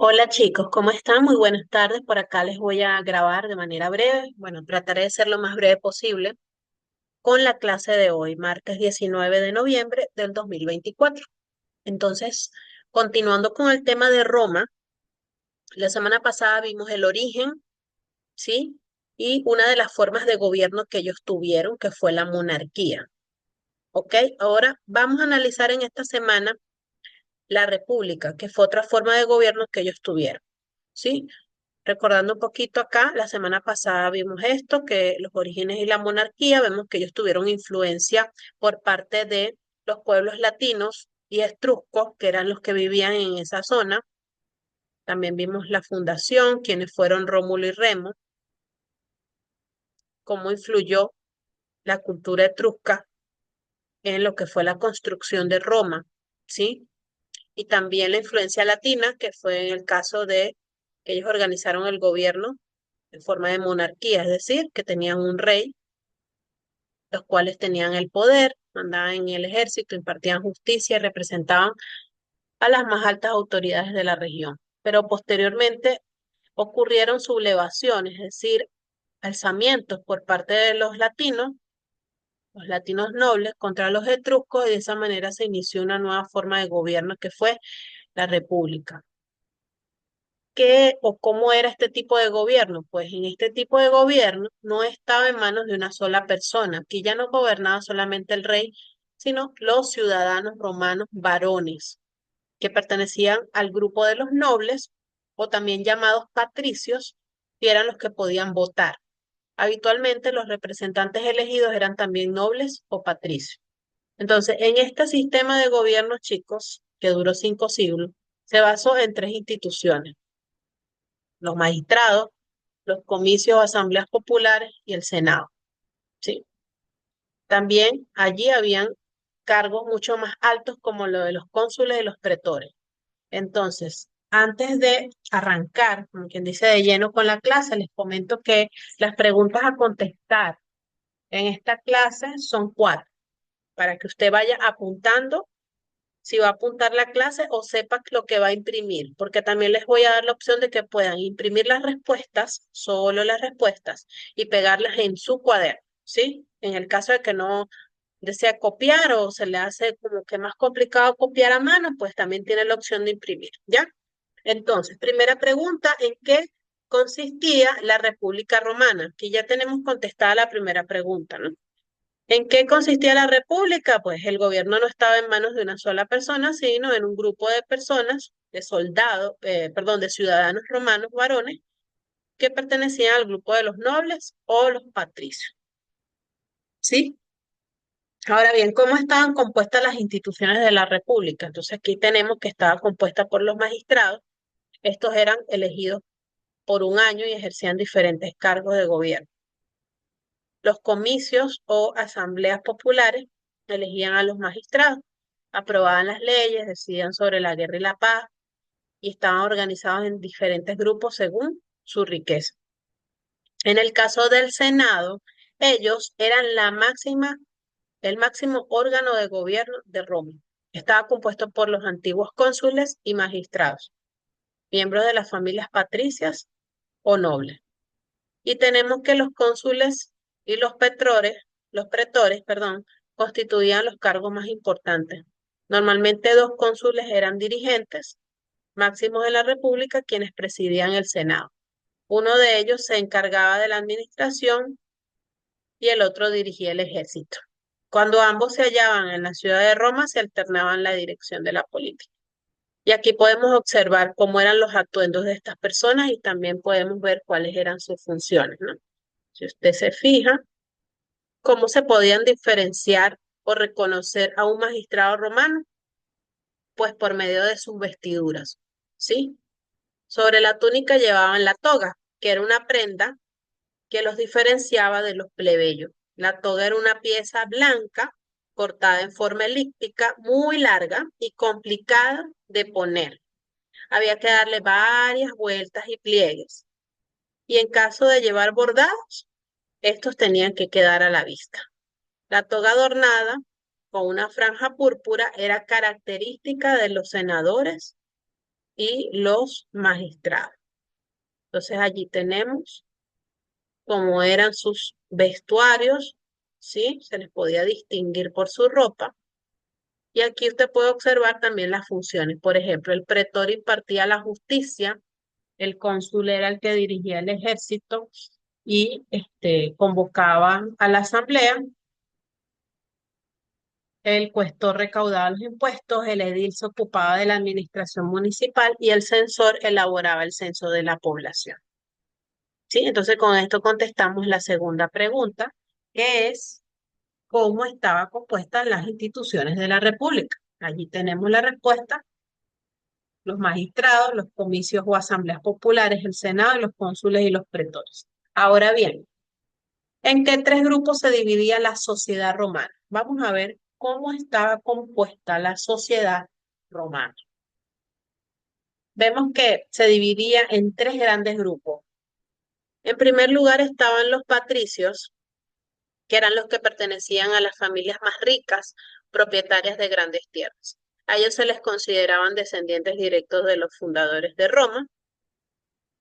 Hola chicos, ¿cómo están? Muy buenas tardes. Por acá les voy a grabar de manera breve. Bueno, trataré de ser lo más breve posible con la clase de hoy, martes 19 de noviembre del 2024. Entonces, continuando con el tema de Roma, la semana pasada vimos el origen, ¿sí? Y una de las formas de gobierno que ellos tuvieron, que fue la monarquía. ¿Ok? Ahora vamos a analizar en esta semana la república, que fue otra forma de gobierno que ellos tuvieron. ¿Sí? Recordando un poquito acá, la semana pasada vimos esto, que los orígenes y la monarquía, vemos que ellos tuvieron influencia por parte de los pueblos latinos y etruscos, que eran los que vivían en esa zona. También vimos la fundación, quienes fueron Rómulo y Remo, cómo influyó la cultura etrusca en lo que fue la construcción de Roma, ¿sí? Y también la influencia latina, que fue en el caso de que ellos organizaron el gobierno en forma de monarquía, es decir, que tenían un rey, los cuales tenían el poder, mandaban en el ejército, impartían justicia y representaban a las más altas autoridades de la región. Pero posteriormente ocurrieron sublevaciones, es decir, alzamientos por parte de los latinos nobles contra los etruscos, y de esa manera se inició una nueva forma de gobierno que fue la república. ¿Qué o cómo era este tipo de gobierno? Pues en este tipo de gobierno no estaba en manos de una sola persona. Aquí ya no gobernaba solamente el rey, sino los ciudadanos romanos varones, que pertenecían al grupo de los nobles o también llamados patricios, y eran los que podían votar. Habitualmente los representantes elegidos eran también nobles o patricios. Entonces, en este sistema de gobierno, chicos, que duró 5 siglos, se basó en tres instituciones: los magistrados, los comicios o asambleas populares y el Senado, ¿sí? También allí habían cargos mucho más altos como lo de los cónsules y los pretores. Entonces, antes de arrancar, como quien dice, de lleno con la clase, les comento que las preguntas a contestar en esta clase son cuatro, para que usted vaya apuntando si va a apuntar la clase o sepa lo que va a imprimir, porque también les voy a dar la opción de que puedan imprimir las respuestas, solo las respuestas, y pegarlas en su cuaderno, ¿sí? En el caso de que no desea copiar o se le hace como que más complicado copiar a mano, pues también tiene la opción de imprimir, ¿ya? Entonces, primera pregunta: ¿en qué consistía la República Romana? Aquí ya tenemos contestada la primera pregunta, ¿no? ¿En qué consistía la república? Pues el gobierno no estaba en manos de una sola persona, sino en un grupo de personas, de soldados, perdón, de ciudadanos romanos varones que pertenecían al grupo de los nobles o los patricios. ¿Sí? Ahora bien, ¿cómo estaban compuestas las instituciones de la república? Entonces aquí tenemos que estaba compuesta por los magistrados. Estos eran elegidos por un año y ejercían diferentes cargos de gobierno. Los comicios o asambleas populares elegían a los magistrados, aprobaban las leyes, decidían sobre la guerra y la paz, y estaban organizados en diferentes grupos según su riqueza. En el caso del Senado, ellos eran el máximo órgano de gobierno de Roma. Estaba compuesto por los antiguos cónsules y magistrados, miembros de las familias patricias o nobles. Y tenemos que los cónsules y los pretores, perdón, constituían los cargos más importantes. Normalmente dos cónsules eran dirigentes máximos de la República, quienes presidían el Senado. Uno de ellos se encargaba de la administración y el otro dirigía el ejército. Cuando ambos se hallaban en la ciudad de Roma, se alternaban la dirección de la política. Y aquí podemos observar cómo eran los atuendos de estas personas y también podemos ver cuáles eran sus funciones, ¿no? Si usted se fija, cómo se podían diferenciar o reconocer a un magistrado romano, pues por medio de sus vestiduras, ¿sí? Sobre la túnica llevaban la toga, que era una prenda que los diferenciaba de los plebeyos. La toga era una pieza blanca cortada en forma elíptica, muy larga y complicada de poner. Había que darle varias vueltas y pliegues. Y en caso de llevar bordados, estos tenían que quedar a la vista. La toga adornada con una franja púrpura era característica de los senadores y los magistrados. Entonces allí tenemos cómo eran sus vestuarios, ¿sí? Se les podía distinguir por su ropa. Y aquí usted puede observar también las funciones. Por ejemplo, el pretor impartía la justicia, el cónsul era el que dirigía el ejército y convocaba a la asamblea, el cuestor recaudaba los impuestos, el edil se ocupaba de la administración municipal y el censor elaboraba el censo de la población. ¿Sí? Entonces con esto contestamos la segunda pregunta, que es cómo estaban compuestas las instituciones de la República. Allí tenemos la respuesta: los magistrados, los comicios o asambleas populares, el Senado, los cónsules y los pretores. Ahora bien, ¿en qué tres grupos se dividía la sociedad romana? Vamos a ver cómo estaba compuesta la sociedad romana. Vemos que se dividía en tres grandes grupos. En primer lugar estaban los patricios, que eran los que pertenecían a las familias más ricas, propietarias de grandes tierras. A ellos se les consideraban descendientes directos de los fundadores de Roma,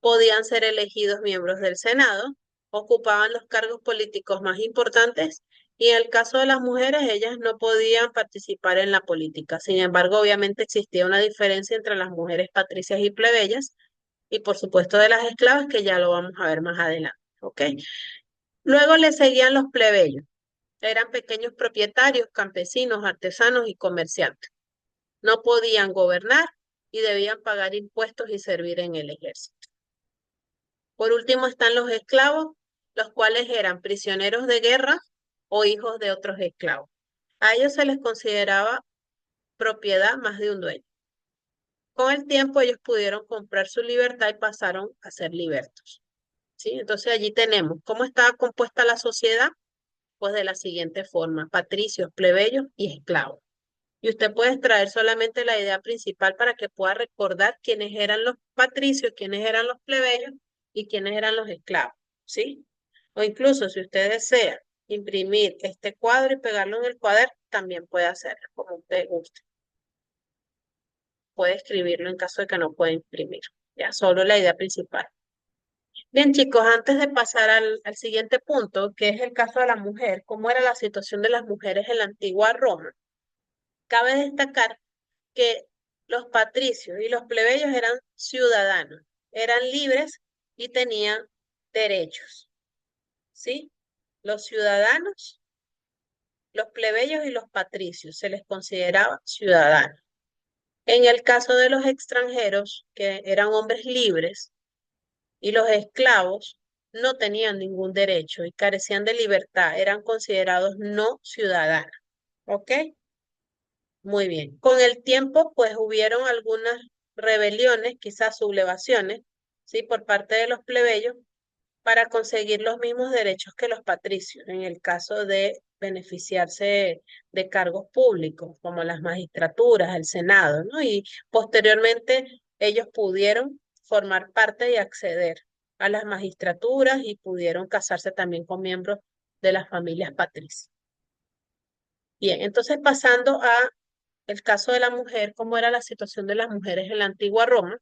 podían ser elegidos miembros del Senado, ocupaban los cargos políticos más importantes y en el caso de las mujeres, ellas no podían participar en la política. Sin embargo, obviamente existía una diferencia entre las mujeres patricias y plebeyas y por supuesto de las esclavas, que ya lo vamos a ver más adelante. ¿Ok? Luego le seguían los plebeyos. Eran pequeños propietarios, campesinos, artesanos y comerciantes. No podían gobernar y debían pagar impuestos y servir en el ejército. Por último están los esclavos, los cuales eran prisioneros de guerra o hijos de otros esclavos. A ellos se les consideraba propiedad más de un dueño. Con el tiempo ellos pudieron comprar su libertad y pasaron a ser libertos. ¿Sí? Entonces allí tenemos cómo estaba compuesta la sociedad, pues de la siguiente forma: patricios, plebeyos y esclavos. Y usted puede extraer solamente la idea principal para que pueda recordar quiénes eran los patricios, quiénes eran los plebeyos y quiénes eran los esclavos, ¿sí? O incluso si usted desea imprimir este cuadro y pegarlo en el cuaderno, también puede hacerlo como usted guste. Puede escribirlo en caso de que no pueda imprimir, ya, solo la idea principal. Bien, chicos, antes de pasar al siguiente punto, que es el caso de la mujer, cómo era la situación de las mujeres en la antigua Roma, cabe destacar que los patricios y los plebeyos eran ciudadanos, eran libres y tenían derechos, ¿sí? Los ciudadanos, los plebeyos y los patricios se les consideraba ciudadanos. En el caso de los extranjeros, que eran hombres libres, y los esclavos no tenían ningún derecho y carecían de libertad, eran considerados no ciudadanos. ¿Ok? Muy bien. Con el tiempo, pues hubieron algunas rebeliones, quizás sublevaciones, ¿sí? Por parte de los plebeyos para conseguir los mismos derechos que los patricios, en el caso de beneficiarse de cargos públicos, como las magistraturas, el Senado, ¿no? Y posteriormente ellos pudieron formar parte y acceder a las magistraturas y pudieron casarse también con miembros de las familias patricias. Bien, entonces pasando a el caso de la mujer, cómo era la situación de las mujeres en la antigua Roma,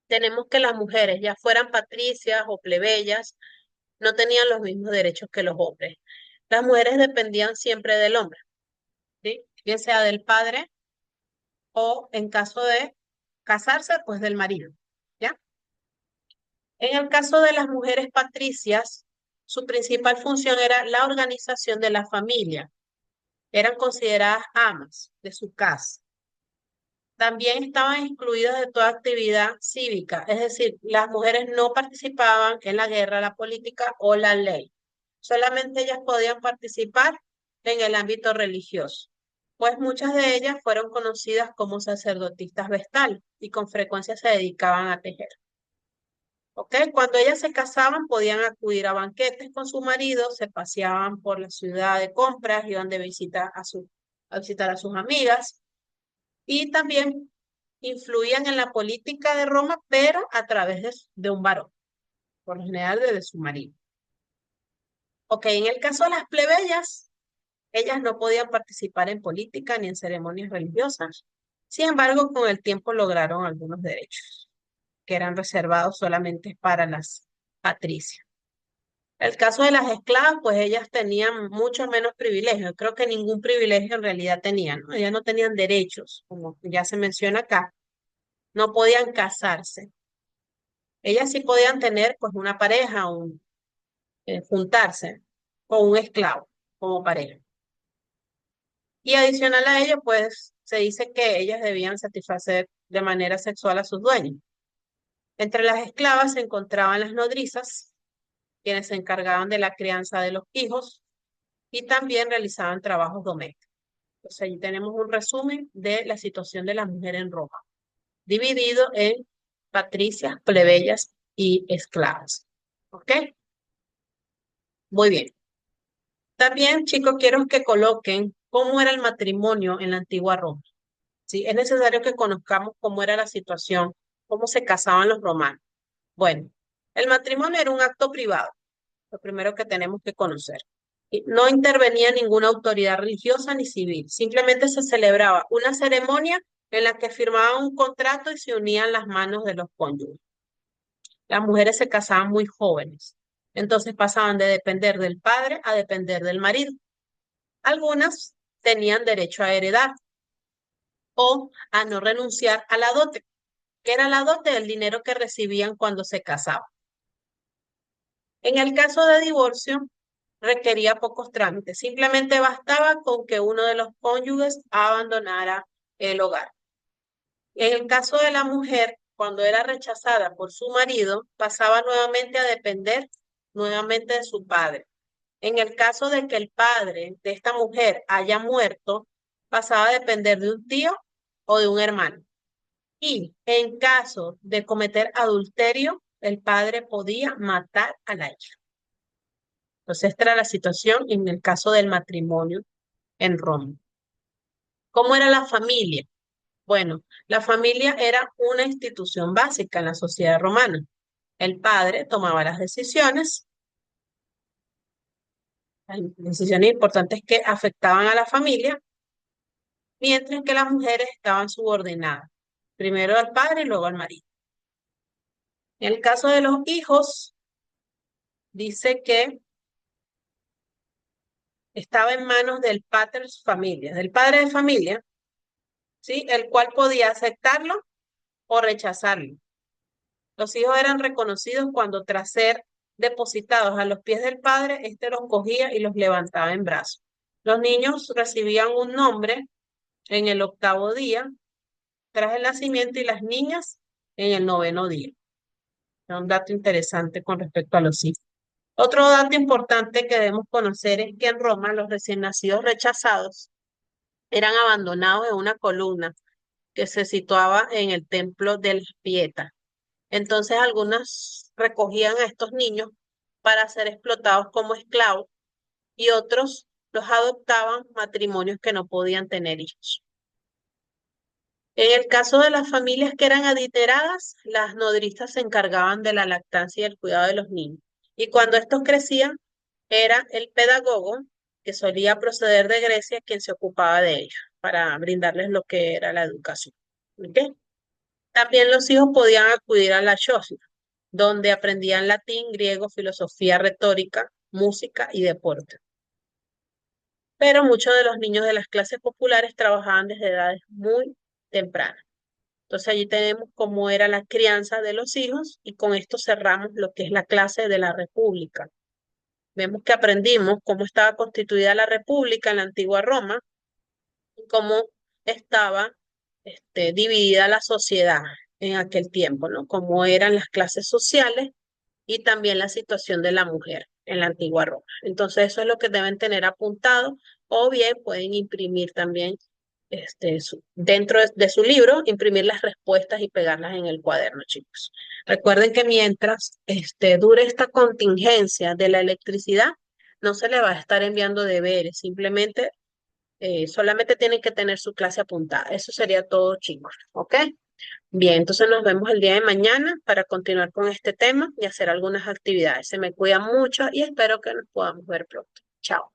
tenemos que las mujeres, ya fueran patricias o plebeyas, no tenían los mismos derechos que los hombres. Las mujeres dependían siempre del hombre, ¿sí? Bien sea del padre o en caso de casarse, pues del marido, ¿ya? En el caso de las mujeres patricias, su principal función era la organización de la familia. Eran consideradas amas de su casa. También estaban excluidas de toda actividad cívica, es decir, las mujeres no participaban en la guerra, la política o la ley. Solamente ellas podían participar en el ámbito religioso, pues muchas de ellas fueron conocidas como sacerdotisas vestales y con frecuencia se dedicaban a tejer. ¿Ok? Cuando ellas se casaban podían acudir a banquetes con su marido, se paseaban por la ciudad de compras, iban de visita a visitar a sus amigas y también influían en la política de Roma, pero a través de un varón, por lo general de su marido. Ok, en el caso de las plebeyas, ellas no podían participar en política ni en ceremonias religiosas, Sin embargo, con el tiempo lograron algunos derechos que eran reservados solamente para las patricias. El caso de las esclavas, pues ellas tenían mucho menos privilegios. Creo que ningún privilegio en realidad tenían, ¿no? Ellas no tenían derechos, como ya se menciona acá. No podían casarse. Ellas sí podían tener, pues, una pareja, juntarse con un esclavo como pareja. Y adicional a ello, pues, se dice que ellas debían satisfacer de manera sexual a sus dueños. Entre las esclavas se encontraban las nodrizas, quienes se encargaban de la crianza de los hijos y también realizaban trabajos domésticos. Entonces, ahí tenemos un resumen de la situación de la mujer en Roma, dividido en patricias, plebeyas y esclavas. ¿Ok? Muy bien. También, chicos, quiero que coloquen cómo era el matrimonio en la antigua Roma. ¿Sí? Es necesario que conozcamos cómo era la situación, cómo se casaban los romanos. Bueno, el matrimonio era un acto privado, lo primero que tenemos que conocer. Y no intervenía ninguna autoridad religiosa ni civil, simplemente se celebraba una ceremonia en la que firmaban un contrato y se unían las manos de los cónyuges. Las mujeres se casaban muy jóvenes, entonces pasaban de depender del padre a depender del marido. Algunas tenían derecho a heredar o a no renunciar a la dote, que era la dote del dinero que recibían cuando se casaban. En el caso de divorcio, requería pocos trámites, simplemente bastaba con que uno de los cónyuges abandonara el hogar. En el caso de la mujer, cuando era rechazada por su marido, pasaba nuevamente a depender nuevamente de su padre. En el caso de que el padre de esta mujer haya muerto, pasaba a depender de un tío o de un hermano. Y en caso de cometer adulterio, el padre podía matar a la hija. Entonces, esta era la situación en el caso del matrimonio en Roma. ¿Cómo era la familia? Bueno, la familia era una institución básica en la sociedad romana. El padre tomaba las decisiones importantes que afectaban a la familia, mientras que las mujeres estaban subordinadas, primero al padre y luego al marido. En el caso de los hijos, dice que estaba en manos del pater familia, del padre de familia, ¿sí? El cual podía aceptarlo o rechazarlo. Los hijos eran reconocidos cuando tras ser depositados a los pies del padre, éste los cogía y los levantaba en brazos. Los niños recibían un nombre en el 8º día tras el nacimiento y las niñas en el 9º día. Es un dato interesante con respecto a los hijos. Otro dato importante que debemos conocer es que en Roma los recién nacidos rechazados eran abandonados en una columna que se situaba en el templo del Pieta. Entonces algunas recogían a estos niños para ser explotados como esclavos y otros los adoptaban matrimonios que no podían tener hijos. En el caso de las familias que eran adineradas, las nodrizas se encargaban de la lactancia y el cuidado de los niños. Y cuando estos crecían, era el pedagogo, que solía proceder de Grecia, quien se ocupaba de ellos para brindarles lo que era la educación. ¿Ok? También los hijos podían acudir a la Shosna, donde aprendían latín, griego, filosofía, retórica, música y deporte. Pero muchos de los niños de las clases populares trabajaban desde edades muy tempranas. Entonces allí tenemos cómo era la crianza de los hijos y con esto cerramos lo que es la clase de la República. Vemos que aprendimos cómo estaba constituida la República en la antigua Roma y cómo estaba dividida la sociedad en aquel tiempo, ¿no? Cómo eran las clases sociales y también la situación de la mujer en la antigua Roma. Entonces eso es lo que deben tener apuntado o bien pueden imprimir también dentro de su libro, imprimir las respuestas y pegarlas en el cuaderno, chicos. Recuerden que mientras dure esta contingencia de la electricidad, no se le va a estar enviando deberes, simplemente solamente tienen que tener su clase apuntada. Eso sería todo, chicos. ¿Ok? Bien, entonces nos vemos el día de mañana para continuar con este tema y hacer algunas actividades. Se me cuidan mucho y espero que nos podamos ver pronto. Chao.